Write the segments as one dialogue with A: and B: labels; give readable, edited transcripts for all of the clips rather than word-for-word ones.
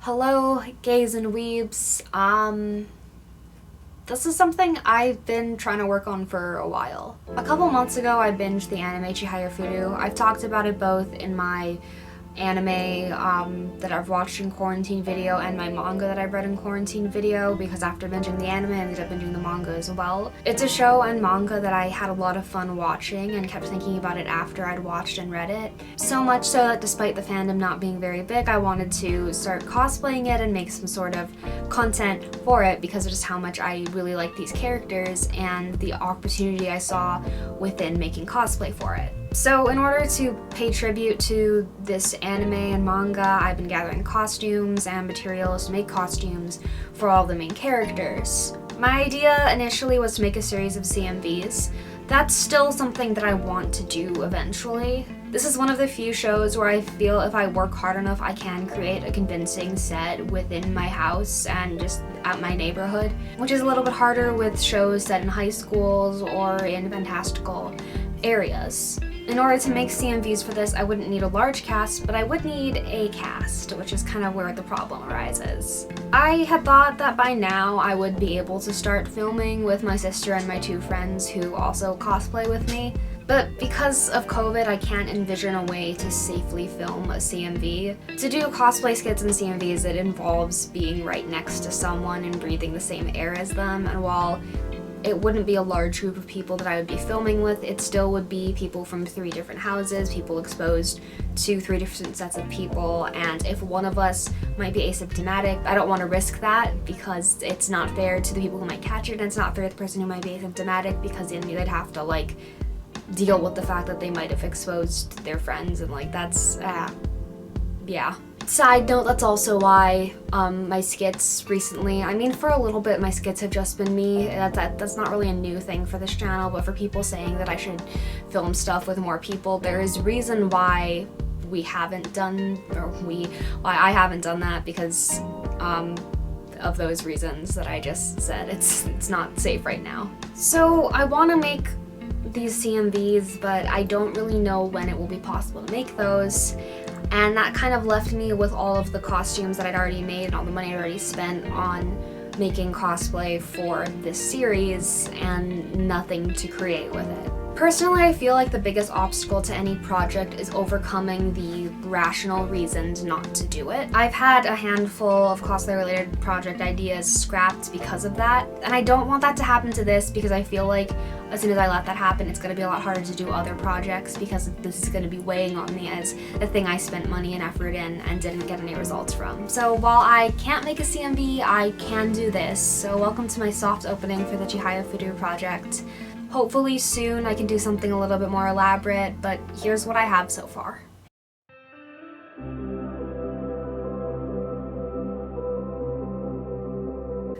A: Hello, gays and weebs. This is something I've been trying to work on for a while. A couple months ago, I binged the anime Chihayafuru. I've talked about it both in my anime that I've watched in quarantine video and my manga that I've read in quarantine video, because after binging the anime I ended up binging the manga as well. It's a show and manga that I had a lot of fun watching and kept thinking about it after I'd watched and read it. So much so that despite the fandom not being very big, I wanted to start cosplaying it and make some sort of content for it because of just how much I really like these characters and the opportunity I saw within making cosplay for it. So in order to pay tribute to this anime and manga, I've been gathering costumes and materials to make costumes for all the main characters. My idea initially was to make a series of CMVs. That's still something that I want to do eventually. This is one of the few shows where I feel if I work hard enough, I can create a convincing set within my house and just at my neighborhood, which is a little bit harder with shows set in high schools or in fantastical areas. In order to make CMVs for this, I wouldn't need a large cast, but I would need a cast, which is kind of where the problem arises. I had thought that by now I would be able to start filming with my sister and my two friends who also cosplay with me, but because of COVID, I can't envision a way to safely film a CMV. To do cosplay skits and CMVs, it involves being right next to someone and breathing the same air as them, and while it wouldn't be a large group of people that I would be filming with, it still would be people from 3 different houses, people exposed to 3 different sets of people, and if one of us might be asymptomatic, I don't want to risk that because it's not fair to the people who might catch it, and it's not fair to the person who might be asymptomatic because then they'd have to deal with the fact that they might have exposed their friends, and that's, yeah. Side note, that's also why my skits recently, for a little bit my skits have just been me. That's not really a new thing for this channel, but for people saying that I should film stuff with more people, there is reason why I haven't done that because of those reasons that I just said. It's not safe right now. So I want to make these CMVs, but I don't really know when it will be possible to make those. And that kind of left me with all of the costumes that I'd already made and all the money I'd already spent on making cosplay for this series and nothing to create with it. Personally, I feel like the biggest obstacle to any project is overcoming the rational reasons not to do it. I've had a handful of cosplay-related project ideas scrapped because of that, and I don't want that to happen to this because I feel like as soon as I let that happen, it's going to be a lot harder to do other projects because this is going to be weighing on me as the thing I spent money and effort in and didn't get any results from. So while I can't make a CMV, I can do this. So welcome to my soft opening for the Chihayafuru project. Hopefully soon I can do something a little bit more elaborate, but here's what I have so far.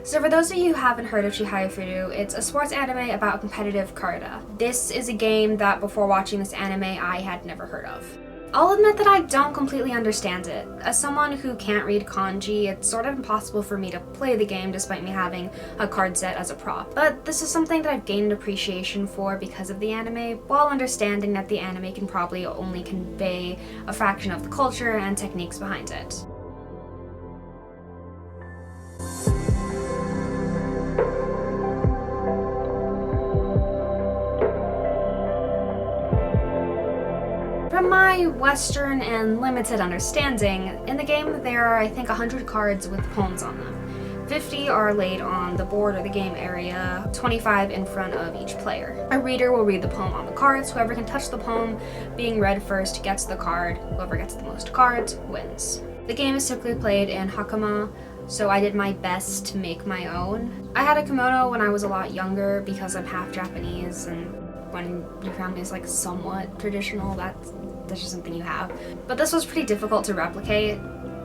A: So for those of you who haven't heard of Chihayafuru, it's a sports anime about competitive karate. This is a game that before watching this anime I had never heard of. I'll admit that I don't completely understand it. As someone who can't read kanji, it's sort of impossible for me to play the game despite me having a card set as a prop. But this is something that I've gained appreciation for because of the anime, while understanding that the anime can probably only convey a fraction of the culture and techniques behind it. From my Western and limited understanding, in the game there are I think 100 cards with poems on them. 50 are laid on the board or the game area, 25 in front of each player. A reader will read the poem on the cards. Whoever can touch the poem being read first gets the card. Whoever gets the most cards wins. The game is typically played in hakama, so I did my best to make my own. I had a kimono when I was a lot younger because I'm half Japanese, and when your family is somewhat traditional, that's just something you have. But this was pretty difficult to replicate,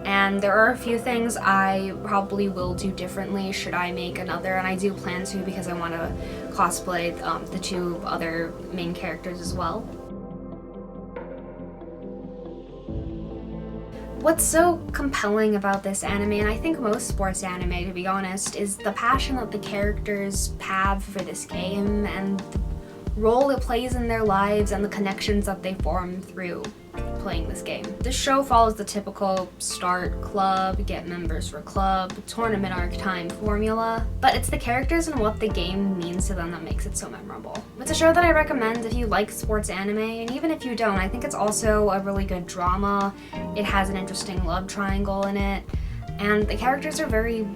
A: and there are a few things I probably will do differently should I make another, and I do plan to because I want to cosplay the 2 other main characters as well. What's so compelling about this anime, and I think most sports anime to be honest, is the passion that the characters have for this game and the role it plays in their lives and the connections that they form through playing this game. This show follows the typical start club, get members for club, tournament arc time formula, but it's the characters and what the game means to them that makes it so memorable. It's a show that I recommend if you like sports anime, and even if you don't, I think it's also a really good drama. It has an interesting love triangle in it, and the characters are very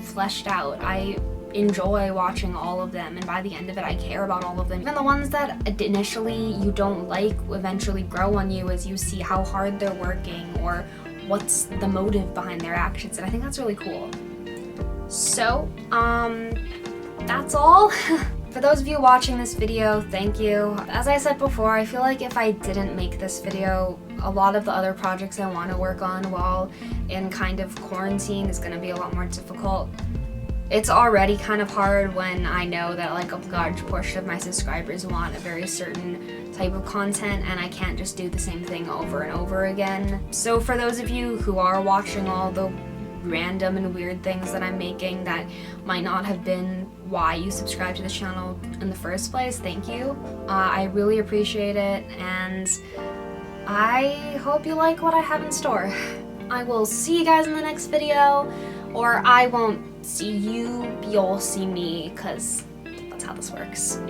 A: fleshed out. I enjoy watching all of them, and by the end of it I care about all of them. Even the ones that initially you don't like eventually grow on you as you see how hard they're working or what's the motive behind their actions, and I think that's really cool. So, that's all. For those of you watching this video, thank you. As I said before, I feel like if I didn't make this video, a lot of the other projects I want to work on while in kind of quarantine is going to be a lot more difficult. It's already kind of hard when I know that like a large portion of my subscribers want a very certain type of content and I can't just do the same thing over and over again. So for those of you who are watching all the random and weird things that I'm making that might not have been why you subscribed to this channel in the first place, thank you. I really appreciate it, and I hope you like what I have in store. I will see you guys in the next video, or I won't see you, you'll see me, because that's how this works.